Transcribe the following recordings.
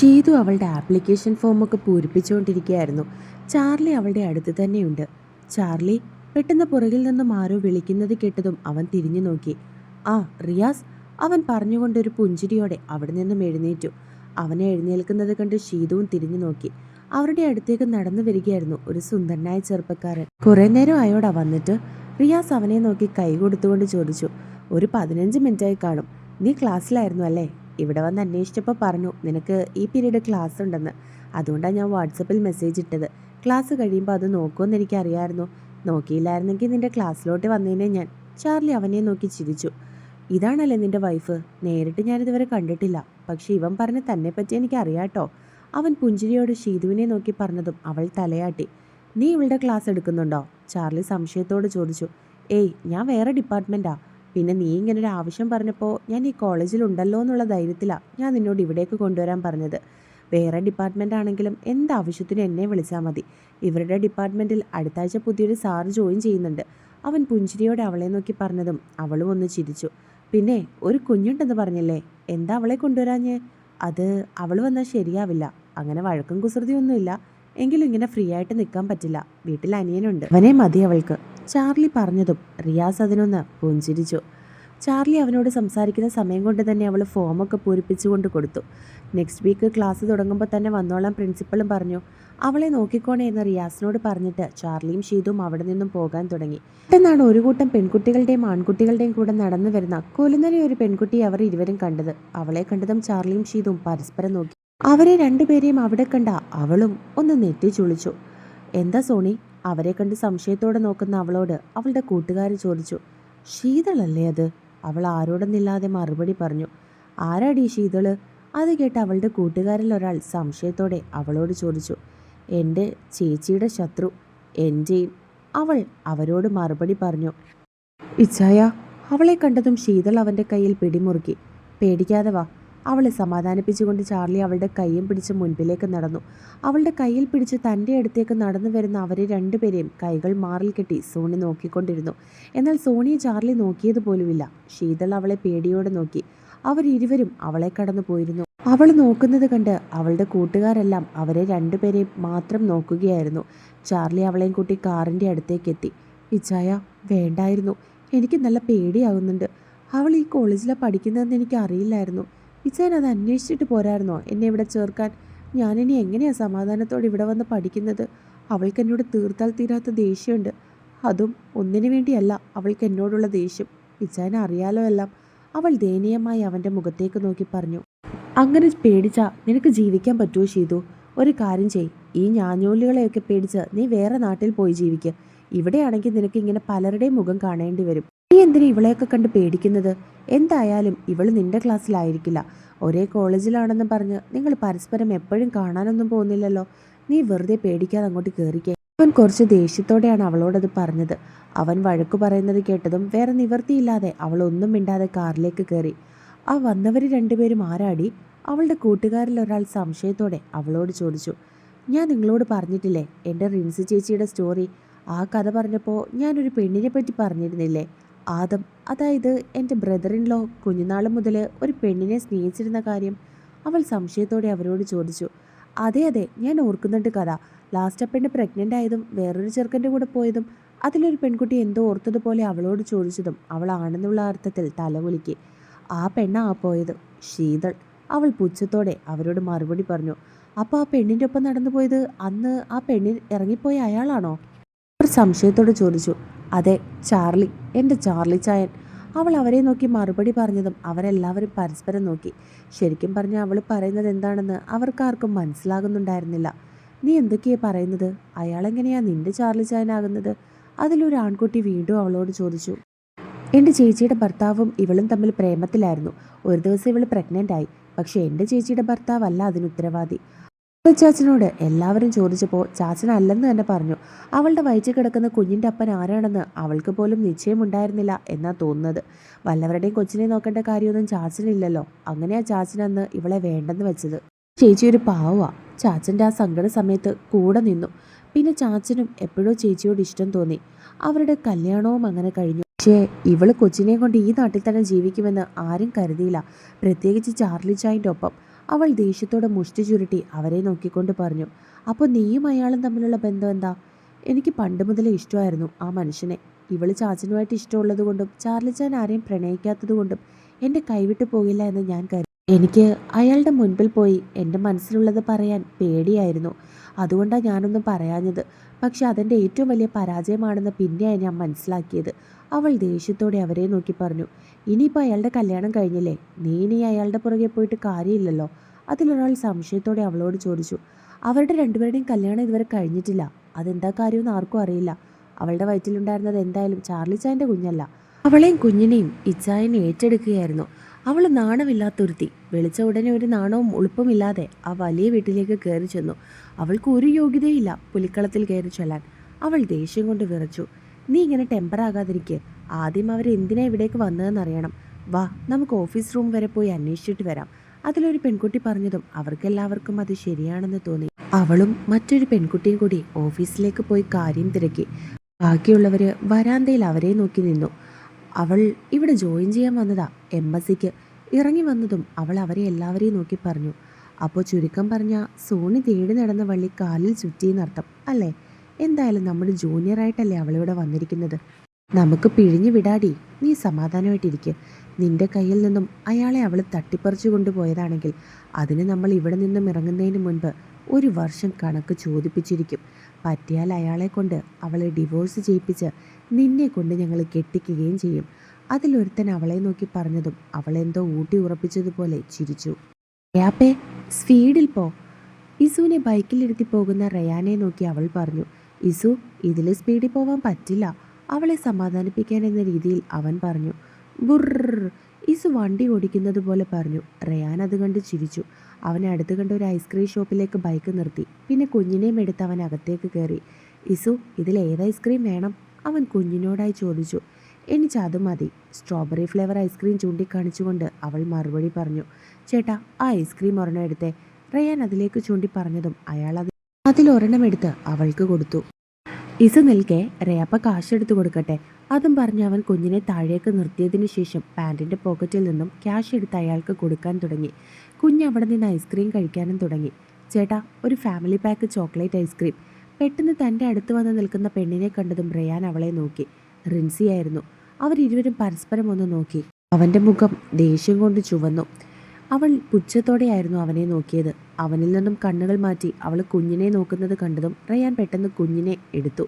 ഷീതു അവളുടെ application ഫോമൊക്കെ പൂരിപ്പിച്ചുകൊണ്ടിരിക്കുകയായിരുന്നു. Charlie അവളുടെ അടുത്ത് തന്നെയുണ്ട്. ചാർലി പെട്ടെന്ന് പുറകിൽ നിന്നും ആരോ വിളിക്കുന്നത് കേട്ടതും അവൻ തിരിഞ്ഞു നോക്കി. ആ റിയാസ്, അവൻ പറഞ്ഞുകൊണ്ടൊരു പുഞ്ചിരിയോടെ അവിടെ നിന്നും എഴുന്നേറ്റു. അവനെ എഴുന്നേൽക്കുന്നത് കണ്ട് ഷീതുവും തിരിഞ്ഞു നോക്കി. അവരുടെ അടുത്തേക്ക് നടന്നു വരികയായിരുന്നു ഒരു സുന്ദരനായ ചെറുപ്പക്കാരൻ. കുറെ നേരം ആയോടാ വന്നിട്ട്? റിയാസ് അവനെ നോക്കി കൈ കൊടുത്തുകൊണ്ട് ചോദിച്ചു. ഒരു 15 മിനിറ്റായി കാണും. നീ ക്ലാസ്സിലായിരുന്നു അല്ലേ? ഇവിടെ വന്ന് അന്വേഷിച്ചപ്പോൾ പറഞ്ഞു നിനക്ക് ഈ പീരീഡ് ക്ലാസ് ഉണ്ടെന്ന്. അതുകൊണ്ടാണ് ഞാൻ വാട്സപ്പിൽ മെസ്സേജ് ഇട്ടത്. ക്ലാസ് കഴിയുമ്പോൾ അത് നോക്കുമെന്ന് എനിക്കറിയാമായിരുന്നു. നോക്കിയില്ലായിരുന്നെങ്കിൽ നിന്റെ ക്ലാസ്സിലോട്ട് വന്നേനെ ഞാൻ. ചാർലി അവനെ നോക്കി ചിരിച്ചു. ഇതാണല്ലേ നിന്റെ വൈഫ്? നേരിട്ട് ഞാനിതുവരെ കണ്ടിട്ടില്ല. പക്ഷെ ഇവൻ പറഞ്ഞ തന്നെ പറ്റി എനിക്ക് അറിയാട്ടോ. അവൻ പുഞ്ചിരിയോട് ഷീതുവിനെ നോക്കി പറഞ്ഞതും അവൾ തലയാട്ടി. നീ ഇവളുടെ ക്ലാസ് എടുക്കുന്നുണ്ടോ? ചാർലി സംശയത്തോട് ചോദിച്ചു. ഏയ്, ഞാൻ വേറെ ഡിപ്പാർട്ട്മെൻറ്റാ. പിന്നെ നീ ഇങ്ങനൊരു ആവശ്യം പറഞ്ഞപ്പോൾ ഞാൻ ഈ കോളേജിലുണ്ടല്ലോ എന്നുള്ള ധൈര്യത്തിലാണ് ഞാൻ നിന്നോട് ഇവിടേക്ക് കൊണ്ടുവരാൻ പറഞ്ഞത്. വേറെ ഡിപ്പാർട്ട്മെൻ്റ് ആണെങ്കിലും എന്താവശ്യത്തിനും എന്നെ വിളിച്ചാൽ മതി. ഇവരുടെ ഡിപ്പാർട്ട്മെൻറ്റിൽ അടുത്ത ആഴ്ച പുതിയൊരു സാറ് ജോയിൻ ചെയ്യുന്നുണ്ട്. അവൻ പുഞ്ചിരിയോടെ അവളെ നോക്കി പറഞ്ഞതും അവളും ഒന്ന് ചിരിച്ചു. പിന്നെ ഒരു കുഞ്ഞുണ്ടെന്ന് പറഞ്ഞില്ലേ, എന്താ അവളെ കൊണ്ടുവരാഞ്ഞ്? അത് അവൾ വന്നാൽ ശരിയാവില്ല. അങ്ങനെ വഴക്കും കുസൃതിയൊന്നുമില്ല. എങ്കിലും ഇങ്ങനെ ഫ്രീ ആയിട്ട് നിൽക്കാൻ പറ്റില്ല. വീട്ടിൽ അനിയനുണ്ട്, അവനെ മതി അവൾക്ക്. ചാർലി പറഞ്ഞതും റിയാസ് അതിനൊന്ന് പുഞ്ചിരിച്ചു. ചാർലി അവനോട് സംസാരിക്കുന്ന സമയം കൊണ്ട് തന്നെ അവൾ ഫോമൊക്കെ പൂരിപ്പിച്ചുകൊണ്ട് കൊടുത്തു. നെക്സ്റ്റ് വീക്ക് ക്ലാസ് തുടങ്ങുമ്പോൾ തന്നെ വന്നോളാം പ്രിൻസിപ്പളും പറഞ്ഞു. അവളെ നോക്കിക്കോണേ എന്ന് റിയാസിനോട് പറഞ്ഞിട്ട് ചാർലിയും ഷീതും അവിടെ നിന്നും പോകാൻ തുടങ്ങി. പെട്ടെന്നാണ് ഒരു കൂട്ടം പെൺകുട്ടികളുടെയും ആൺകുട്ടികളുടെയും കൂടെ നടന്നു വരുന്ന കൊലുന്നനെ ഒരു പെൺകുട്ടിയെ അവർ ഇരുവരും കണ്ടത്. അവളെ കണ്ടതും ചാർലിയും ഷീതും പരസ്പരം നോക്കി. അവരെ രണ്ടുപേരെയും അവിടെ കണ്ട അവളും ഒന്ന് നെറ്റി ചുളിച്ചു. എന്താ സോണി? അവരെ കണ്ട് സംശയത്തോടെ നോക്കുന്ന അവളോട് അവളുടെ കൂട്ടുകാരി ചോദിച്ചു. ശീതളല്ലേ അത്? അവൾ ആരോടൊന്നില്ലാതെ മറുപടി പറഞ്ഞു. ആരാടി ശീതള്? അത് കേട്ട് അവളുടെ കൂട്ടുകാരിൽ ഒരാൾ സംശയത്തോടെ അവളോട് ചോദിച്ചു. എൻ്റെ ചേച്ചിയുടെ ശത്രു, എൻ്റെയും. അവൾ അവരോട് മറുപടി പറഞ്ഞു. ഇച്ഛായ. അവളെ കണ്ടതും ശീതൾ അവൻ്റെ കയ്യിൽ പിടിമുറുക്കി. പേടിക്കാതെ വാ. അവളെ സമാധാനിപ്പിച്ചുകൊണ്ട് ചാർലി അവളുടെ കൈയും പിടിച്ച് മുൻപിലേക്ക് നടന്നു. അവളുടെ കയ്യിൽ പിടിച്ച് തൻ്റെ അടുത്തേക്ക് നടന്നു വരുന്ന അവരെ രണ്ടുപേരെയും കൈകൾ മാറിൽ കെട്ടി സോണി നോക്കിക്കൊണ്ടിരുന്നു. എന്നാൽ സോണിയെ ചാർലി നോക്കിയതുപോലുമില്ല. ശീതൾ അവളെ പേടിയോടെ നോക്കി. അവരിരുവരും അവളെ കടന്നു പോയിരുന്നു. അവൾ നോക്കുന്നത് കണ്ട് അവളുടെ കൂട്ടുകാരെല്ലാം അവരെ രണ്ടുപേരെയും മാത്രം നോക്കുകയായിരുന്നു. ചാർലി അവളെയും കൂട്ടി കാറിൻ്റെ അടുത്തേക്ക് എത്തി. ഇച്ചായ, വേണ്ടായിരുന്നു. എനിക്ക് നല്ല പേടിയാവുന്നുണ്ട്. അവൾ ഈ കോളേജിലാണ് പഠിക്കുന്നതെന്ന് എനിക്ക് അറിയില്ലായിരുന്നു. ഇച്ചാൻ അത് അന്വേഷിച്ചിട്ട് പോരായിരുന്നോ എന്നെ ഇവിടെ ചേർക്കാൻ? ഞാനിനി എങ്ങനെയാണ് സമാധാനത്തോടെ ഇവിടെ വന്ന് പഠിക്കുന്നത്? അവൾക്ക് എന്നോട് തീർത്താൽ തീരാത്ത ദേഷ്യമുണ്ട്. അതും ഒന്നിനു വേണ്ടിയല്ല അവൾക്ക് എന്നോടുള്ള ദേഷ്യം. ഇച്ചാൻ അറിയാലോ എല്ലാം. അവൾ ദയനീയമായി അവൻ്റെ മുഖത്തേക്ക് നോക്കി പറഞ്ഞു. അങ്ങനെ പേടിച്ചാ നിനക്ക് ജീവിക്കാൻ പറ്റുമോ ഷീതു? ഒരു കാര്യം ചെയ്, ഈ ഞാഞ്ഞൂലുകളെയൊക്കെ പേടിച്ച് നീ വേറെ നാട്ടിൽ പോയി ജീവിക്കുക. ഇവിടെയാണെങ്കിൽ നിനക്ക് ഇങ്ങനെ പലരുടെയും മുഖം കാണേണ്ടി വരും. നീ എന്തിനാ ഇവളെയൊക്കെ കണ്ട് പേടിക്കുന്നത്? എന്തായാലും ഇവൾ നിന്റെ ക്ലാസ്സിലായിരിക്കില്ല. ഒരേ കോളേജിലാണെന്ന് പറഞ്ഞ് നിങ്ങൾ പരസ്പരം എപ്പോഴും കാണാനൊന്നും പോകുന്നില്ലല്ലോ. നീ വെറുതെ പേടിക്കാതെ അങ്ങോട്ട് കയറിക്കേ. അവൻ കുറച്ച് ദേഷ്യത്തോടെയാണ് അവളോടത് പറഞ്ഞത്. അവൻ വഴക്കു പറയുന്നത് കേട്ടതും വേറെ നിവർത്തിയില്ലാതെ അവൾ ഒന്നും മിണ്ടാതെ കാറിലേക്ക് കയറി. ആ വന്നവർ രണ്ടുപേരും ആരാടി? അവളുടെ കൂട്ടുകാരിൽ ഒരാൾ സംശയത്തോടെ അവളോട് ചോദിച്ചു. ഞാൻ നിങ്ങളോട് പറഞ്ഞിട്ടില്ലേ എൻ്റെ റിൻസി ചേച്ചിയുടെ സ്റ്റോറി? ആ കഥ പറഞ്ഞപ്പോൾ ഞാനൊരു പെണ്ണിനെ പറ്റി പറഞ്ഞിരുന്നില്ലേ? ആദം, അതായത് എൻ്റെ ബ്രദർ ഇൻ ലോ കുഞ്ഞുനാൾ മുതൽ ഒരു പെണ്ണിനെ സ്നേഹിച്ചിരുന്ന കാര്യം. അവൾ സംശയത്തോടെ അവരോട് ചോദിച്ചു. അതെ അതെ, ഞാൻ ഓർക്കുന്നുണ്ട് കഥ. ലാസ്റ്റ് പെണ്ണ് പ്രഗ്നൻ്റ് ആയതും വേറൊരു ചെറുക്കൻ്റെ കൂടെ പോയതും അതിലൊരു പെൺകുട്ടി എന്തോ ഓർത്തതുപോലെ അവളോട് ചോദിച്ചതും അവൾ ആണെന്നുള്ള അർത്ഥത്തിൽ തലകുലുക്കി. ആ പെണ്ണാ പോയത്, ശീതൾ. അവൾ പുച്ഛത്തോടെ അവരോട് മറുപടി പറഞ്ഞു. അപ്പോൾ ആ പെണ്ണിൻ്റെ ഒപ്പം നടന്നു പോയത് അന്ന് ആ പെണ്ണിൽ ഇറങ്ങിപ്പോയ അയാളാണോ? അവർ സംശയത്തോടെ ചോദിച്ചു. അതെ, ചാർലി, എൻ്റെ ചാർലി ചായൻ. അവൾ അവരെ നോക്കി മറുപടി പറഞ്ഞതും അവരെല്ലാവരും പരസ്പരം നോക്കി. ശരിക്കും പറഞ്ഞാൽ അവൾ പറയുന്നത് എന്താണെന്ന് അവർക്കാർക്കും മനസ്സിലാകുന്നുണ്ടായിരുന്നില്ല. നീ എന്തൊക്കെയാണ് പറയുന്നത്? അയാളെങ്ങനെയാ നിൻ്റെ ചാർലി ചായനാകുന്നത്? അതിലൊരു ആൺകുട്ടി വീണ്ടും അവളോട് ചോദിച്ചു. എൻ്റെ ചേച്ചിയുടെ ഭർത്താവും ഇവളും തമ്മിൽ പ്രേമത്തിലായിരുന്നു. ഒരു ദിവസം ഇവൾ പ്രഗ്നൻ്റ് ആയി. പക്ഷേ എൻ്റെ ചേച്ചിയുടെ ഭർത്താവല്ല അതിന് ഉത്തരവാദി. ചാച്ചനോട് എല്ലാവരും ചോദിച്ചപ്പോൾ ചാച്ചൻ അല്ലെന്ന് തന്നെ പറഞ്ഞു. അവളുടെ വയറ്റിൽ കിടക്കുന്ന കുഞ്ഞിൻ്റെ അപ്പൻ ആരാണെന്ന് അവൾക്ക് പോലും നിശ്ചയമുണ്ടായിരുന്നില്ല എന്നാ തോന്നുന്നത്. വല്ലവരുടെയും കൊച്ചിനെ നോക്കേണ്ട കാര്യമൊന്നും ചാച്ചനില്ലല്ലോ. അങ്ങനെയാ ചാച്ചൻ അന്ന് ഇവളെ വേണ്ടെന്ന് വെച്ചത്. ചേച്ചി ഒരു പാവമാ. ചാച്ചൻ്റെ ആ സങ്കട സമയത്ത് കൂടെ നിന്നു. പിന്നെ ചാച്ചനും എപ്പോഴോ ചേച്ചിയോട് ഇഷ്ടം തോന്നി. അവരുടെ കല്യാണവും അങ്ങനെ കഴിഞ്ഞു. പക്ഷേ ഇവൾ കൊച്ചിനെ കൊണ്ട് ഈ നാട്ടിൽ തന്നെ ജീവിക്കുമെന്ന് ആരും കരുതിയില്ല, പ്രത്യേകിച്ച് ചാർലി ചായൻ്റെ ഒപ്പം. അവൾ ദേഷ്യത്തോടെ മുഷ്ടി ചുരുട്ടി അവരെ നോക്കിക്കൊണ്ട് പറഞ്ഞു. അപ്പോൾ നീയും അയാളും തമ്മിലുള്ള ബന്ധം എന്താ? എനിക്ക് പണ്ട് മുതലേ ഇഷ്ടമായിരുന്നു ആ മനുഷ്യനെ. ഇവള് ചാച്ചനുമായിട്ട് ഇഷ്ടമുള്ളത് കൊണ്ടും ചാർലിച്ചാൻ ആരെയും പ്രണയിക്കാത്തത് കൊണ്ടും എൻ്റെ കൈവിട്ടു പോകില്ല എന്ന് ഞാൻ കരുതി. എനിക്ക് അയാളുടെ മുൻപിൽ പോയി എൻ്റെ മനസ്സിലുള്ളത് പറയാൻ പേടിയായിരുന്നു. അതുകൊണ്ടാണ് ഞാനൊന്നും പറയാഞ്ഞത്. പക്ഷെ അതെൻ്റെ ഏറ്റവും വലിയ പരാജയമാണെന്ന് പിന്നെയാണ് ഞാൻ മനസ്സിലാക്കിയത്. അവൾ ദേഷ്യത്തോടെ അവരെ നോക്കി പറഞ്ഞു. ഇനിയിപ്പോൾ അയാളുടെ കല്യാണം കഴിഞ്ഞില്ലേ, നീ ഇനി അയാളുടെ പുറകെ പോയിട്ട് കാര്യമില്ലല്ലോ. അതിലൊരാൾ സംശയത്തോടെ അവളോട് ചോദിച്ചു. അവരുടെ രണ്ടുപേരുടെയും കല്യാണം ഇതുവരെ കഴിഞ്ഞിട്ടില്ല. അതെന്താ കാര്യമെന്ന് ആർക്കും അറിയില്ല. അവളുടെ വയറ്റിലുണ്ടായിരുന്നത് എന്തായാലും ചാർലിച്ചായൻ്റെ കുഞ്ഞല്ല. അവളെയും കുഞ്ഞിനെയും ഇച്ചായനെ ഏറ്റെടുക്കുകയായിരുന്നു. അവൾ നാണമില്ലാത്തൊരുത്തി. വിളിച്ച ഉടനെ ഒരു നാണവും ഉളുപ്പുമില്ലാതെ ആ വലിയ വീട്ടിലേക്ക് കയറി ചെന്നു. അവൾക്ക് ഒരു യോഗ്യതയില്ല പുലിക്കളത്തിൽ കയറി ചെല്ലാൻ. അവൾ ദേഷ്യം കൊണ്ട് വിറച്ചു. നീ ഇങ്ങനെ ടെമ്പറാകാതിരിക്കുക. ആദ്യം അവർ എന്തിനാ ഇവിടേക്ക് വന്നതെന്നറിയണം. വാ, നമുക്ക് ഓഫീസ് റൂം വരെ പോയി അന്വേഷിച്ചിട്ട് വരാം. അതിലൊരു പെൺകുട്ടി പറഞ്ഞതും അവർക്കെല്ലാവർക്കും അത് ശരിയാണെന്ന് തോന്നി. അവളും മറ്റൊരു പെൺകുട്ടിയും കൂടി ഓഫീസിലേക്ക് പോയി കാര്യം തിരക്കി. ബാക്കിയുള്ളവർ വരാന്തയിൽ അവരെ നോക്കി നിന്നു. അവൾ ഇവിടെ ജോയിൻ ചെയ്യാൻ വന്നതാ, എംബസിക്ക്. ഇറങ്ങി വന്നതും അവൾ അവരെ എല്ലാവരെയും നോക്കി പറഞ്ഞു. അപ്പോൾ ചുരുക്കം പറഞ്ഞ സോണി തേടി നടന്ന വള്ളി കാലിൽ ചുറ്റിയെന്നർത്ഥം അല്ലേ? എന്തായാലും നമ്മുടെ ജൂനിയറായിട്ടല്ലേ അവളിവിടെ വന്നിരിക്കുന്നത്. നമുക്ക് പിഴിഞ്ഞു വിടാടി, നീ സമാധാനമായിട്ടിരിക്കുക. നിന്റെ കയ്യിൽ നിന്നും അയാളെ അവൾ തട്ടിപ്പറിച്ചു കൊണ്ടുപോയതാണെങ്കിൽ അതിന് നമ്മൾ ഇവിടെ നിന്നും ഇറങ്ങുന്നതിന് മുൻപ് 1 വർഷം കണക്ക് ചോദിപ്പിച്ചിരിക്കും. പറ്റിയാൽ അയാളെ കൊണ്ട് അവളെ ഡിവോഴ്സ് ചെയ്യിപ്പിച്ച് നിന്നെ കൊണ്ട് ഞങ്ങൾ കെട്ടിക്കുകയും ചെയ്യും. അതിലൊരുത്തൻ അവളെ നോക്കി പറഞ്ഞതും അവളെന്തോ ഊട്ടി ഉറപ്പിച്ചതുപോലെ ചിരിച്ചു. റയാപ്പേ, സ്പീഡിൽ പോ. ഇസുവിനെ ബൈക്കിലിരുത്തി പോകുന്ന റയാനെ നോക്കി അവൾ പറഞ്ഞു. ഇസു, ഇതിൽ സ്പീഡിൽ പോവാൻ പറ്റില്ല. അവളെ സമാധാനിപ്പിക്കാൻ എന്ന രീതിയിൽ അവൻ പറഞ്ഞു. ബുർർ, ഇസു വണ്ടി ഓടിക്കുന്നത് പോലെ പറഞ്ഞു. റയാൻ അത് കണ്ട് ചിരിച്ചു. അവനെ അടുത്ത് കണ്ട ഒരു ഐസ്ക്രീം ഷോപ്പിലേക്ക് ബൈക്ക് നിർത്തി. പിന്നെ കുഞ്ഞിനെയും എടുത്ത് അവൻ അകത്തേക്ക് കയറി. ഇസു, ഇതിൽ ഏത് ഐസ്ക്രീം വേണം? അവൻ കുഞ്ഞിനോടായി ചോദിച്ചു. എനിക്ക് അത് മതി. സ്ട്രോബെറി ഫ്ലേവർ ഐസ്ക്രീം ചൂണ്ടിക്കാണിച്ചുകൊണ്ട് അവൾ മറുപടി പറഞ്ഞു. ചേട്ടാ, ആ ഐസ്ക്രീം ഒരെണ്ണം എടുത്തേ. റയാൻ അതിലേക്ക് ചൂണ്ടി പറഞ്ഞതും അയാൾ അതിലൊരെണ്ണം എടുത്ത് അവൾക്ക് കൊടുത്തു. ഇസു നിൽക്കെ, റയാപ്പ കാശെടുത്ത് കൊടുക്കട്ടെ. അതും പറഞ്ഞ് അവൻ കുഞ്ഞിനെ താഴേക്ക് നിർത്തിയതിനു ശേഷം പാൻറ്റിൻ്റെ പോക്കറ്റിൽ നിന്നും ക്യാഷ് എടുത്ത് അയാൾക്ക് കൊടുക്കാൻ തുടങ്ങി. കുഞ്ഞ് അവിടെ നിന്ന് ഐസ്ക്രീം കഴിക്കാനും തുടങ്ങി. ചേട്ടാ, ഒരു ഫാമിലി പാക്ക് ചോക്ലേറ്റ് ഐസ്ക്രീം. പെട്ടെന്ന് തൻ്റെ അടുത്ത് വന്ന് നിൽക്കുന്ന പെണ്ണിനെ കണ്ടതും റയാൻ അവളെ നോക്കി. റിൻസിയായിരുന്നു. അവരിരുവരും പരസ്പരം ഒന്ന് നോക്കി. അവൻ്റെ മുഖം ദേഷ്യം കൊണ്ട് ചുവന്നു. അവൾ പുച്ഛത്തോടെയായിരുന്നു അവനെ നോക്കിയത്. അവനിൽ നിന്നും കണ്ണുകൾ മാറ്റി അവൾ കുഞ്ഞിനെ നോക്കുന്നത് കണ്ടതും റയാൻ പെട്ടെന്ന് കുഞ്ഞിനെ എടുത്തു.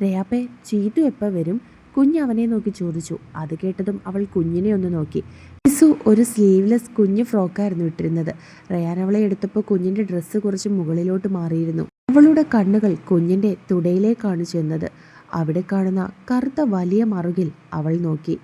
റയാപ്പേ, ചീതു എപ്പോൾ വരും? കുഞ്ഞ് അവനെ നോക്കി ചോദിച്ചു. അത് കേട്ടതും അവൾ കുഞ്ഞിനെ ഒന്ന് നോക്കി. ഇസു ഒരു സ്ലീവ്ലെസ് കുഞ്ഞ് ഫ്രോക്കായിരുന്നു ഇട്ടിരുന്നത്. റയാൻ അവളെ എടുത്തപ്പോൾ കുഞ്ഞിൻ്റെ ഡ്രസ്സ് കുറച്ച് മുകളിലോട്ട് മാറിയിരുന്നു. അവളുടെ കണ്ണുകൾ കുഞ്ഞിൻ്റെ തുടയിലേക്കാണ് ചെന്നത്. അവിടെ കാണുന്ന കറുത്ത വലിയ മറുകിൽ അവൾ നോക്കി.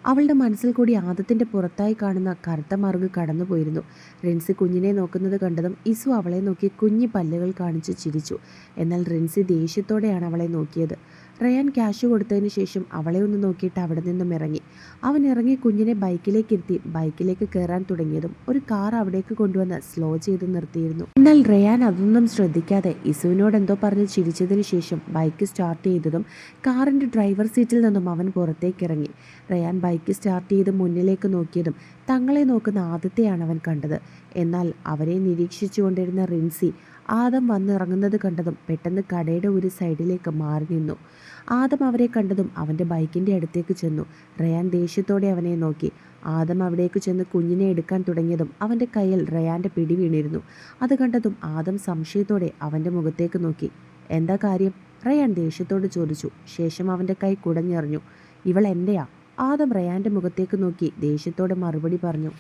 അവളുടെ മനസ്സിൽ കൂടി ആദത്തിൻ്റെ പുറത്തായി കാണുന്ന കറുത്ത മറുക് കടന്നുപോയിരുന്നു. റിൻസി കുഞ്ഞിനെ നോക്കുന്നത് കണ്ടതും ഇസു അവളെ നോക്കി കുഞ്ഞി പല്ലുകൾ കാണിച്ച് ചിരിച്ചു. എന്നാൽ റിൻസി ദേഷ്യത്തോടെയാണ് അവളെ നോക്കിയത്. റയാൻ ക്യാഷ് കൊടുത്തതിന് ശേഷം അവളെ ഒന്ന് നോക്കിയിട്ട് അവിടെ നിന്നും ഇറങ്ങി. അവൻ ഇറങ്ങി കുഞ്ഞിനെ ബൈക്കിലേക്ക് ഇരുത്തി ബൈക്കിലേക്ക് കയറാൻ തുടങ്ങിയതും ഒരു കാർ അവിടേക്ക് കൊണ്ടുവന്ന് സ്ലോ ചെയ്ത് നിർത്തിയിരുന്നു. എന്നാൽ റയാൻ അതൊന്നും ശ്രദ്ധിക്കാതെ ഇസുവിനോട് എന്തോ പറഞ്ഞ് ചിരിച്ചതിന് ശേഷം ബൈക്ക് സ്റ്റാർട്ട് ചെയ്തതും കാറിൻ്റെ ഡ്രൈവർ സീറ്റിൽ നിന്നും അവൻ പുറത്തേക്ക് ഇറങ്ങി. റയാൻ ബൈക്ക് സ്റ്റാർട്ട് ചെയ്ത് മുന്നിലേക്ക് നോക്കിയതും തങ്ങളെ നോക്കുന്ന ആദത്തെയാണ് അവൻ കണ്ടത്. എന്നാൽ അവരെ നിരീക്ഷിച്ചു കൊണ്ടിരുന്ന റിൻസി ആദം വന്നിറങ്ങുന്നത് കണ്ടതും പെട്ടെന്ന് കടയുടെ ഒരു സൈഡിലേക്ക് മാറി നിന്നു. ആദം അവരെ കണ്ടതും അവൻ്റെ ബൈക്കിൻ്റെ അടുത്തേക്ക് ചെന്നു. റയാൻ ദേഷ്യത്തോടെ അവനെ നോക്കി. ആദം അവിടേക്ക് ചെന്ന് കുഞ്ഞിനെ എടുക്കാൻ തുടങ്ങിയതും അവൻ്റെ കയ്യിൽ റയാൻ്റെ പിടി വീണിരുന്നു. അത് കണ്ടതും ആദം സംശയത്തോടെ അവൻ്റെ മുഖത്തേക്ക് നോക്കി. എന്താ കാര്യം? റയാൻ ദേഷ്യത്തോട് ചോദിച്ചു. ശേഷം അവൻ്റെ കൈ കുടഞ്ഞെറിഞ്ഞു. ഇവൾ എൻ്റെയാ. ആദം റയാൻ്റെ മുഖത്തേക്ക് നോക്കി ദേഷ്യത്തോടെ മറുപടി പറഞ്ഞു.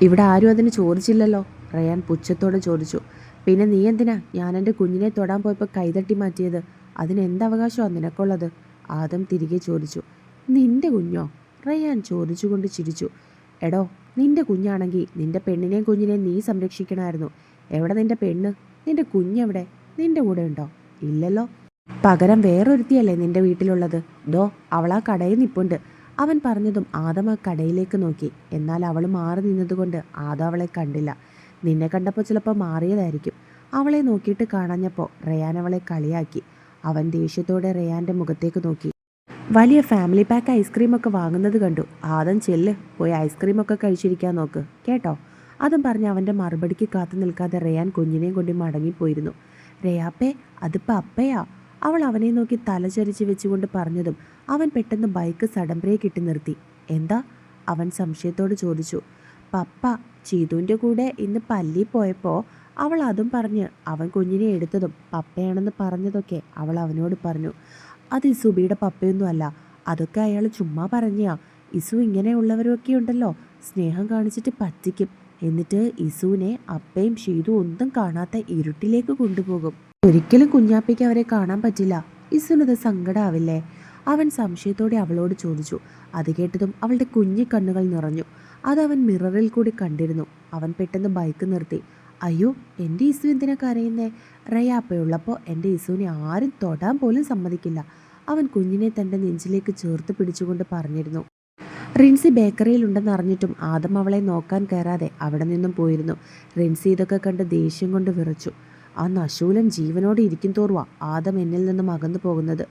ഇവിടെ ആരും അതിന് ചോദിച്ചില്ലല്ലോ, റയാൻ പുച്ഛത്തോടെ ചോദിച്ചു. പിന്നെ നീ എന്തിനാ ഞാൻ എൻ്റെ കുഞ്ഞിനെ തൊടാൻ പോയപ്പോൾ കൈതട്ടി മാറ്റിയത്? അതിന് എന്തവകാശമാണ് നിനക്കുള്ളത്? ആദം തിരികെ ചോദിച്ചു. നിന്റെ കുഞ്ഞോ? റയാൻ ചോദിച്ചുകൊണ്ട് ചിരിച്ചു. എടോ, നിന്റെ കുഞ്ഞാണെങ്കിൽ നിന്റെ പെണ്ണിനെയും കുഞ്ഞിനെയും നീ സംരക്ഷിക്കണമായിരുന്നു. എവിടെ നിന്റെ പെണ്ണ്? നിന്റെ കുഞ്ഞെവിടെ? നിന്റെ കൂടെ ഉണ്ടോ? ഇല്ലല്ലോ. പകരം വേറൊരുത്തിയല്ലേ നിന്റെ വീട്ടിലുള്ളത്? ദോ, അവളാ കടയിൽ നിപ്പുണ്ട്. അവൻ പറഞ്ഞതും ആദം ആ കടയിലേക്ക് നോക്കി. എന്നാൽ അവൾ മാറി നിന്നതുകൊണ്ട് ആദം അവളെ കണ്ടില്ല. നിന്നെ കണ്ടപ്പോൾ ചിലപ്പോൾ മാറിയതായിരിക്കും. അവളെ നോക്കിയിട്ട് കാണാഞ്ഞപ്പോൾ റയാൻ അവളെ കളിയാക്കി. അവൻ ദേഷ്യത്തോടെ റയാൻ്റെ മുഖത്തേക്ക് നോക്കി. വലിയ ഫാമിലി പാക്ക് ഐസ്ക്രീമൊക്കെ വാങ്ങുന്നത് കണ്ടു. ആദം ചെല്ല്, പോയി ഐസ്ക്രീമൊക്കെ കഴിച്ചിരിക്കാൻ നോക്ക് കേട്ടോ. അതും പറഞ്ഞ് അവൻ്റെ മറുപടിക്ക് കാത്തു നിൽക്കാതെ റയാൻ കുഞ്ഞിനെയും കൊണ്ട് മടങ്ങിപ്പോയിരുന്നു. റയാപ്പേ, അതിപ്പോൾ അപ്പയാ, അവൾ അവനെ നോക്കി തലചരിച്ച് വെച്ചുകൊണ്ട് പറഞ്ഞതും അവൻ പെട്ടെന്ന് ബൈക്ക് സഡൻ ബ്രേക്ക് ഇട്ട് നിർത്തി. എന്താ? അവൻ സംശയത്തോട് ചോദിച്ചു. പപ്പ ചീതുവിൻ്റെ കൂടെ ഇന്ന് പള്ളിയിൽ പോയപ്പോൾ അവൾ അതും പറഞ്ഞ് അവൻ കുഞ്ഞിനെ എടുത്തതും പപ്പയാണെന്ന് പറഞ്ഞതൊക്കെ അവൾ അവനോട് പറഞ്ഞു. അത് ഇസുബിയുടെ പപ്പയൊന്നും അല്ല, അതൊക്കെ അയാൾ ചുമ്മാ പറഞ്ഞാ. ഇസു ഇങ്ങനെയുള്ളവരൊക്കെ ഉണ്ടല്ലോ, സ്നേഹം കാണിച്ചിട്ട് പറ്റിക്കും. എന്നിട്ട് ഇസുവിനെ അപ്പയും ഷീതു ഒന്നും കാണാത്ത ഇരുട്ടിലേക്ക് കൊണ്ടുപോകും. ഒരിക്കലും കുഞ്ഞാപ്പയ്ക്ക് അവരെ കാണാൻ പറ്റില്ല. ഇസുവിനത് സങ്കടാവില്ലേ? അവൻ സംശയത്തോടെ അവളോട് ചോദിച്ചു. അത് കേട്ടതും അവളുടെ കുഞ്ഞി കണ്ണുകൾ നിറഞ്ഞു. അതവൻ മിററിൽ കൂടി കണ്ടിരുന്നു. അവൻ പെട്ടെന്ന് ബൈക്ക് നിർത്തി. അയ്യോ, എൻ്റെ ഇസു എന്തിനാ കരയുന്നേ? റയാപ്പയുള്ളപ്പോൾ എൻ്റെ ഇസുവിനെ ആരും തൊടാൻ പോലും സമ്മതിക്കില്ല, അവൻ കുഞ്ഞിനെ തൻ്റെ നെഞ്ചിലേക്ക് ചേർത്ത് പിടിച്ചുകൊണ്ട് പറഞ്ഞിരുന്നു. റിൻസി ബേക്കറിയിലുണ്ടെന്ന് അറിഞ്ഞിട്ടും ആദം അവളെ നോക്കാൻ കയറാതെ അവിടെ നിന്നും പോയിരുന്നു. റിൻസി ഇതൊക്കെ കണ്ട് ദേഷ്യം കൊണ്ട് വിറച്ചു. ആ നശൂലൻ ജീവനോടെ ഇരിക്കും തോറുവാ ആദം എന്നിൽ നിന്നും അകന്നു പോകുന്നത്.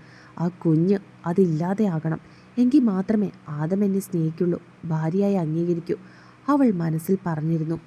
ആ കുഞ്ഞ് അതില്ലാതെയാകണം, എങ്കിൽ മാത്രമേ ആദം എന്നെ സ്നേഹിക്കുള്ളൂ, ഭാര്യയായി അംഗീകരിക്കൂ, അവൾ മനസ്സിൽ പറഞ്ഞിരുന്നു.